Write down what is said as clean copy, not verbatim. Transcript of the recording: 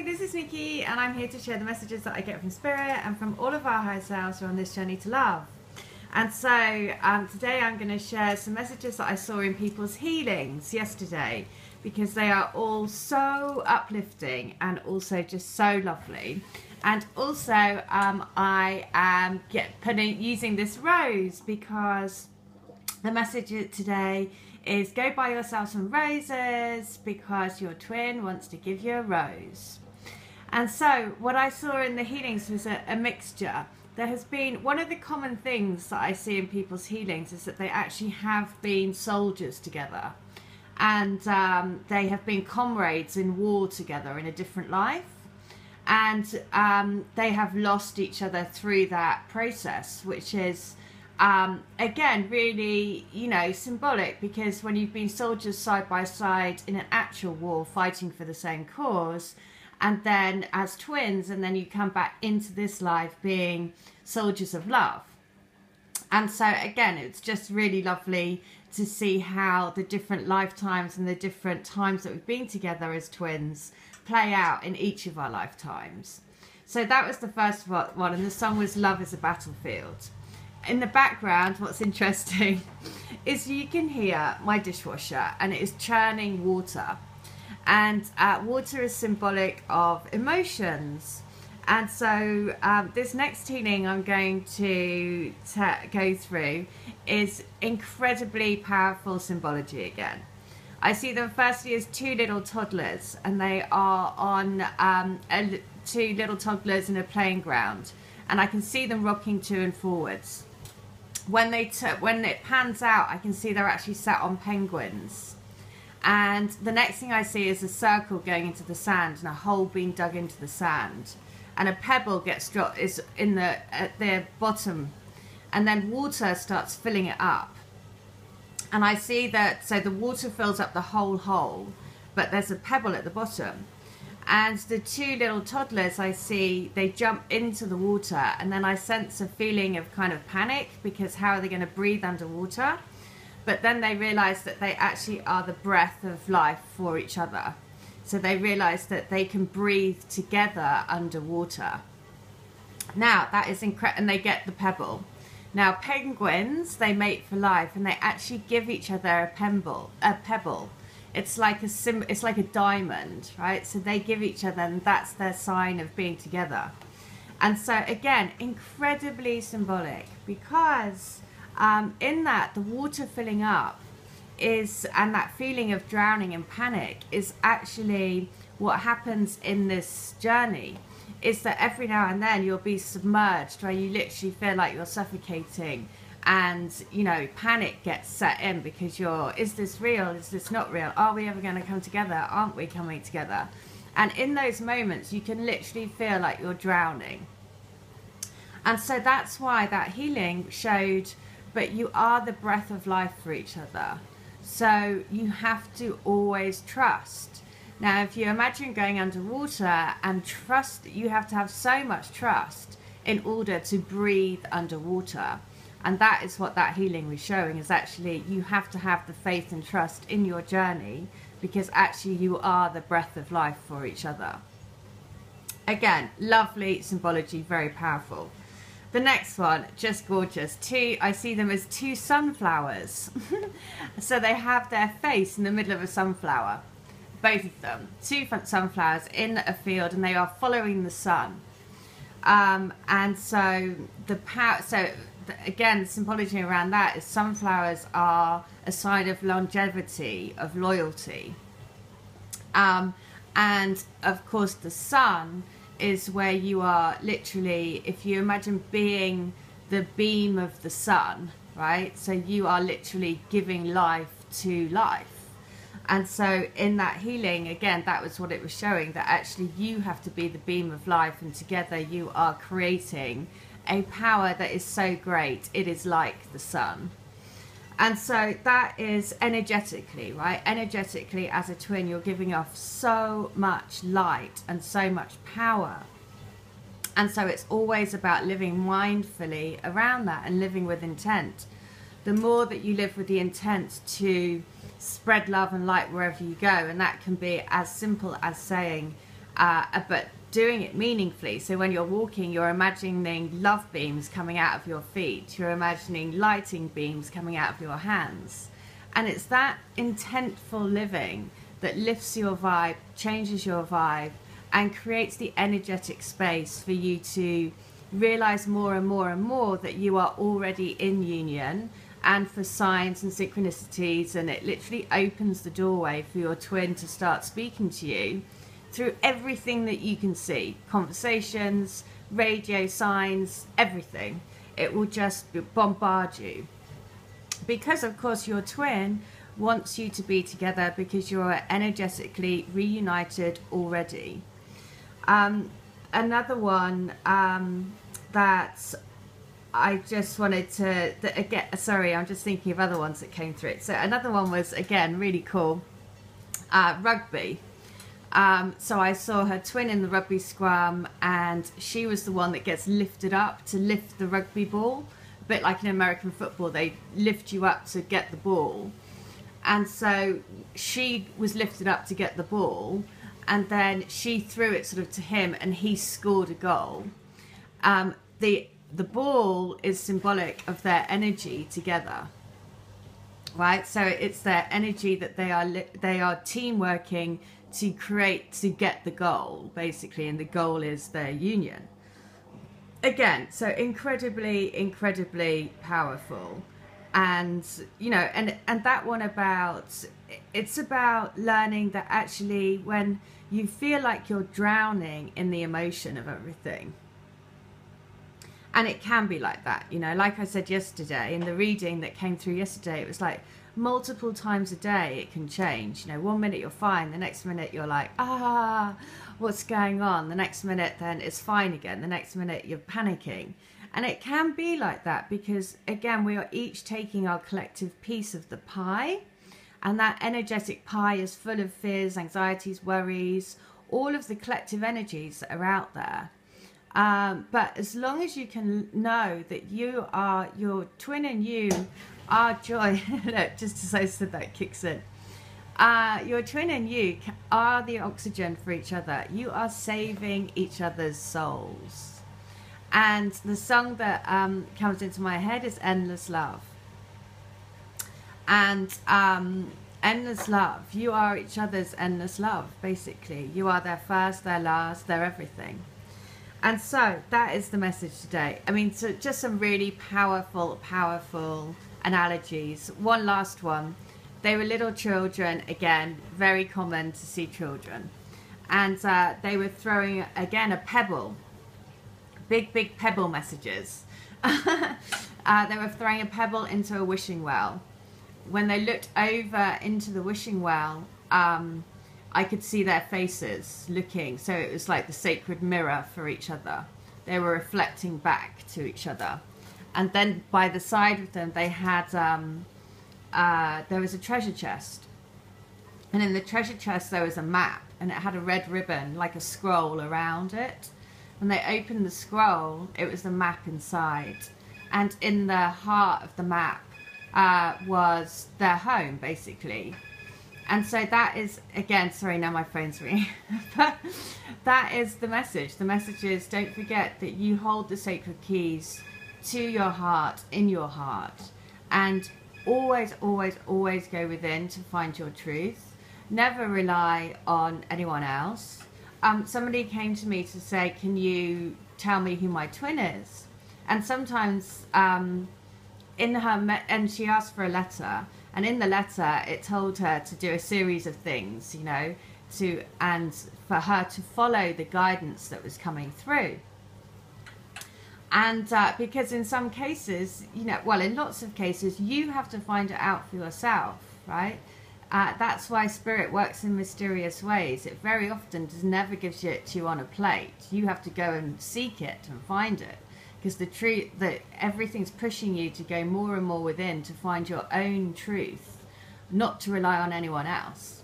this is Nikki and I'm here to share the messages that I get from Spirit and from all of our higher selves who are on this journey to love. And so today I'm going to share some messages that I saw in people's healings yesterday, because they are all so uplifting and also just so lovely. And also I am using this rose because the message today is go buy yourself some roses because your twin wants to give you a rose. And so what I saw in the healings was a mixture. There has been, one of the common things that I see in people's healings is that they actually have been soldiers together, and they have been comrades in war together in a different life, and they have lost each other through that process, which is again really, you know, symbolic, because when you've been soldiers side by side in an actual war fighting for the same cause, and then as twins, and then you come back into this life being soldiers of love. And so again, it's just really lovely to see how the different lifetimes and the different times that we've been together as twins play out in each of our lifetimes. So that was the first one, and the song was Love is a Battlefield. In the background, what's interesting is you can hear my dishwasher, and it is churning water. And water is symbolic of emotions. And so this next healing I'm going to go through is incredibly powerful symbology again. I see them firstly as two little toddlers, and they are on two little toddlers in a playing ground, and I can see them rocking to and forwards. When it pans out, I can see they're actually sat on penguins. And the next thing I see is a circle going into the sand and a hole being dug into the sand, and a pebble gets dropped at their bottom, and then water starts filling it up. And I see that, so the water fills up the whole hole, but there's a pebble at the bottom. And the two little toddlers, I see, they jump into the water, and then I sense a feeling of kind of panic, because how are they going to breathe underwater? But then they realize that they actually are the breath of life for each other. So they realize that they can breathe together underwater. Now that is incredible, and they get the pebble. Now penguins, they mate for life, and they actually give each other a pebble. It's like a diamond, right? So they give each other, and that's their sign of being together. And so again, incredibly symbolic, because in that, the water filling up and that feeling of drowning and panic is actually what happens in this journey, is that every now and then you'll be submerged, where you literally feel like you're suffocating, and you know, panic gets set in, because is this real, is this not real, are we ever going to come together, aren't we coming together? And in those moments you can literally feel like you're drowning. And so that's why that healing showed, but you are the breath of life for each other. So you have to always trust. Now, if you imagine going underwater and trust, you have to have so much trust in order to breathe underwater. And that is what that healing was showing, is actually you have to have the faith and trust in your journey, because actually you are the breath of life for each other. Again, lovely symbology, very powerful. The next one, just gorgeous. I see them as two sunflowers. So they have their face in the middle of a sunflower. Both of them, two sunflowers in a field, and they are following the sun. And so again, the symbology around that is sunflowers are a sign of longevity, of loyalty. And of course the sun is where you are literally, if you imagine being the beam of the sun, right? So you are literally giving life to life. And so in that healing, again, that was what it was showing, that actually you have to be the beam of life, and together you are creating a power that is so great, it is like the sun. And so that is energetically, right? Energetically, as a twin, you're giving off so much light and so much power. And so it's always about living mindfully around that and living with intent. The more that you live with the intent to spread love and light wherever you go, and that can be as simple as saying, but doing it meaningfully. So when you're walking, you're imagining love beams coming out of your feet. You're imagining lighting beams coming out of your hands. And it's that intentful living that lifts your vibe, changes your vibe, and creates the energetic space for you to realize more and more and more that you are already in union, and for signs and synchronicities. And it literally opens the doorway for your twin to start speaking to you through everything that you can see, conversations, radio signs, everything. It will just bombard you, because of course your twin wants you to be together, because you're energetically reunited already. Another one that I just wanted to again, sorry, I'm just thinking of other ones that came through. So another one was, again, really cool, rugby. So I saw her twin in the rugby scrum, and she was the one that gets lifted up to lift the rugby ball. A bit like in American football, they lift you up to get the ball. And so she was lifted up to get the ball, and then she threw it sort of to him, and he scored a goal. The ball is symbolic of their energy together, right? So it's their energy that they are team working to get the goal, basically, and the goal is their union. Again, so incredibly powerful. And you know, and that one it's about learning that actually when you feel like you're drowning in the emotion of everything, and it can be like that, you know, like I said yesterday in the reading that came through yesterday, it was like multiple times a day it can change. You know, one minute you're fine, the next minute you're like, what's going on? The next minute then it's fine again, the next minute you're panicking. And it can be like that because, again, we are each taking our collective piece of the pie, and that energetic pie is full of fears, anxieties, worries, all of the collective energies that are out there. But as long as you can know that you are, your twin and you are joy, look, just as I said that kicks in. Your twin and you are the oxygen for each other. You are saving each other's souls. And the song that comes into my head is Endless Love. And endless love. You are each other's endless love, basically. You are their first, their last, their everything. And so that is the message today. I mean, so just some really powerful analogies. One last one. They were little children, again, very common to see children. And they were throwing, again, a pebble. Big pebble messages. They were throwing a pebble into a wishing well. When they looked over into the wishing well, I could see their faces looking. So it was like the sacred mirror for each other. They were reflecting back to each other. And then by the side of them, they had, there was a treasure chest. And in the treasure chest, there was a map. And it had a red ribbon, like a scroll around it. When they opened the scroll, it was the map inside. And in the heart of the map was their home, basically. And so that is, again, sorry, now my phone's ringing. But that is the message. The message is, don't forget that you hold the sacred keys to your heart, in your heart. And always go within to find your truth. Never rely on anyone else. Somebody came to me to say, can you tell me who my twin is? And sometimes in her, and she asked for a letter, and in the letter it told her to do a series of things, you know, and for her to follow the guidance that was coming through. And because in some cases, you know, well, in lots of cases, you have to find it out for yourself, right? That's why spirit works in mysterious ways. It very often never gives it to you on a plate. You have to go and seek it and find it, because the truth, that everything's pushing you to go more and more within to find your own truth, not to rely on anyone else.